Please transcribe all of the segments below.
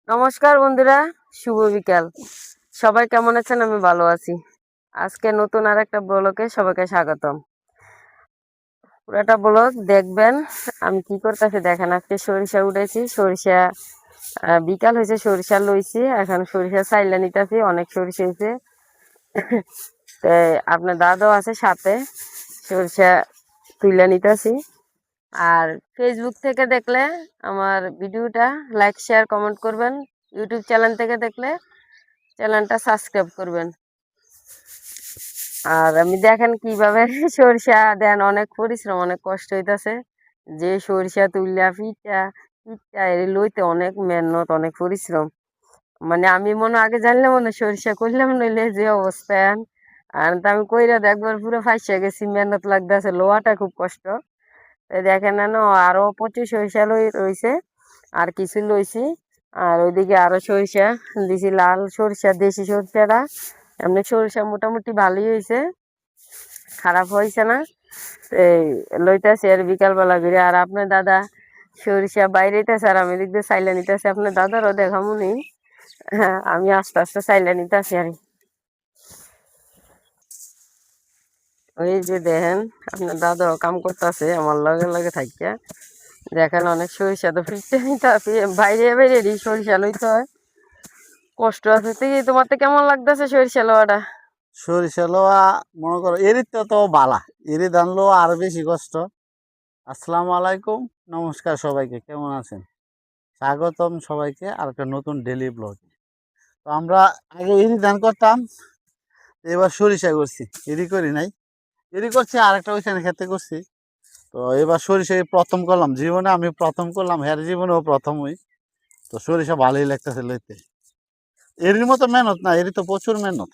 নমস্কার বন্ধুরা, শুভ বিকাল। সবাই কেমন আছেন? আমি ভালো আছি। আজকে নতুন আর একটা ব্লগে সবাইকে স্বাগতম। পুরাটা ব্লগ দেখবেন। আমি কি করতেছি দেখেন। আজকে সরিষা উঠেছি, সরিষা বিকাল হয়েছে, সরিষা লইছি। এখন সরিষা চাইলা নিতেছি, অনেক সরিষা হয়েছে। আপনার দাদাও আছে সাথে, সরিষা তুইলা নিতেছি। আর ফেসবুক থেকে দেখলে আমার ভিডিওটা লাইক শেয়ার কমেন্ট করবেন। ইউটিউব চ্যানেল থেকে দেখলে চ্যানেলটা সাবস্ক্রাইব করবেন। আর আমি দেখেন কিভাবে সরিষা দেন, অনেক পরিশ্রম, অনেক কষ্ট হইতাছে। যে সরিষা তুললা পিঠা পিঠা লইতে অনেক মেহনত, অনেক পরিশ্রম। মানে আমি মনে আগে জানলে মনে সরিষা করলাম, নইলে যে অবস্থা। আর তা আমি কইরা একবার পুরো ফাইসা গেছি, মেহনত লাগতেছে, লোয়াটা খুব কষ্ট। দেখেন না, আরো প্রচুর সরিষা রয়েছে, আর কিছু লইছি। আর ওইদিকে আরো সরিষা দিছি, লাল সরিষা, দেশি সরিষাটা। এমনি সরিষা মোটামুটি ভালোই হয়েছে, খারাপ হয়েছে না। এই লইতেছি আর বিকালবেলা ঘুরে। আর আপনার দাদা সরিষা বাইরেতেছে, আর আমি দিক দিয়ে চাইলা নিতেছি। আপনার দাদারও দেখামুনি। হ্যাঁ, আমি আস্তে আস্তে চাইলা নিতেছি। আর ওই যে দেখেন, আপনার দাদাও কাম করতেছে আমার লগে লগে থাকিয়া। দেখেন অনেক সরিষা তো ফিরতে নিতে, বাইরে বাইরে সরিষা লইতে হয়, কষ্ট আছে। তোমার তো কেমন লাগতেছে সরিষা লওয়াটা? সরিষা লোয়া মনে করো এরির তো বালা, এরি ধান লোয়া আরো বেশি কষ্ট। আসসালামু আলাইকুম, নমস্কার সবাইকে, কেমন আছেন? স্বাগতম সবাইকে আর একটা নতুন ডেলি ব্লগ। তো আমরা আগে এরি ধান করতাম, এবার সরিষা করছি। এরি করি নাই, এরি করছি আর একটা ওইখানে খেতে করছি। তো এবার সরিষা প্রথম করলাম জীবনে, আমি প্রথম করলাম, হ্যার জীবনেও প্রথমই। তো সরিষা ভালোই লাগতেছে লইতে। এরির মতো মেহনত না, এরি তো প্রচুর মেহনত।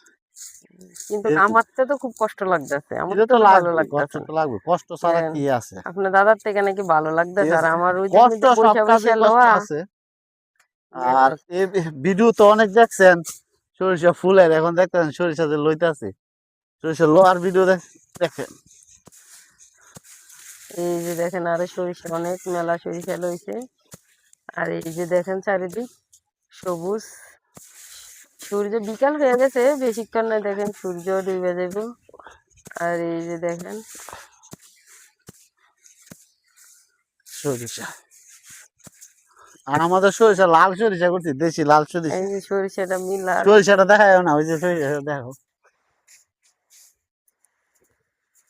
কিন্তু আমার তো খুব কষ্ট লাগতেছে, আমার এটা তো তো ভালো লাগবে, কষ্ট লাগতেছে না। তো লাগবে, কষ্ট ছাড়া কি আছে? আপনার দাদার থেকে নাকি ভালো লাগতেছে, আর আমার ওই কষ্ট, যে সব বৈশা কাজে বৈশা কষ্ট লোয়া আছে। আর এই ভিডিও তো অনেক দেখছেন সরিষা ফুলের, এখন দেখতেছেন সরিষা যে লইতাছে, সরিষা লোয়ার ভিডিও দেখেন। এই যে দেখেন আরো সরিষা, অনেক মেলা সরিষা লইছে। আর এই যে দেখেন চারিদিক সবুজ। সূর্য বিকাল হয়ে গেছে, বেশিক্ষণ না, দেখেন সূর্য ডুবে যাব। আর এই যে দেখেন সরিষা, আর আমাদের সরিষা লাল সরিষা করছি, দেশি লাল সরিষা। এই যে সরিষাটা মিলা। সরিষাটা দেখায় না, ওই যে সরিষা দেখো।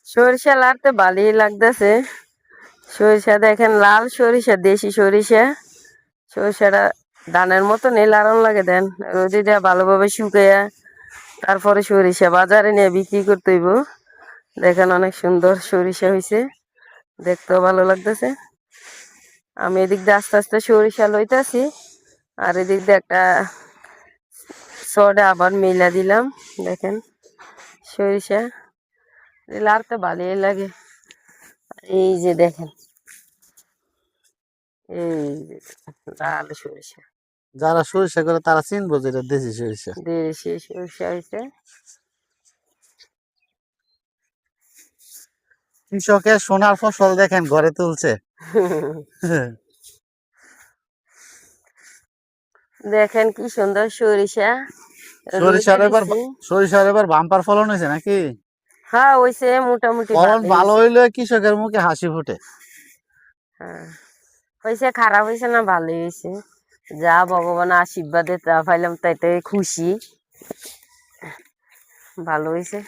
সরিষা লাড়তে ভালোই লাগতেছে। সরিষা দেখেন, লাল সরিষা, দেশি সরিষা। সরিষাটা ধানের মতো নেই, লাড়ন লাগে। দেন রোদে দেওয়া ভালোভাবে শুকাইয়া তারপরে সরিষা বাজারে নিয়ে বিক্রি করতে হইব। দেখেন অনেক সুন্দর সরিষা হয়েছে, দেখতেও ভালো লাগতেছে। আমি এদিক দিয়ে আস্তে আস্তে সরিষা লইতেছি, আর এদিক দিয়ে একটা সডা আবার মেলা দিলাম। দেখেন সরিষা লাড়তে ভালোই লাগে। এই যে দেখেন, এই যে লাল সরিষা, যারা সরিষা করে তারা চিনবো যে এটা দেশি সরিষা। দেশি সরিষা হয়েছে। কৃষকের সোনার ফসল দেখেন ঘরে তুলছে। দেখেন কি সুন্দর সরিষা রোদে সরিষার এবার, দিছি। সরিষার এবার বাম্পার ফলন হয়েছে নাকি? হ্যাঁ হয়েছে, মোটামুটি ফলন ভালো ভালো হয়েছে। হইলে কৃষকের মুখে হাসি ফুটে। হ্যাঁ হয়েছে, খারাপ হয়েছে না, ভালোই হয়েছে। যা ভগবান আশীর্বাদে তা পাইলাম, তাইতে খুশি। ভালো হয়েছে।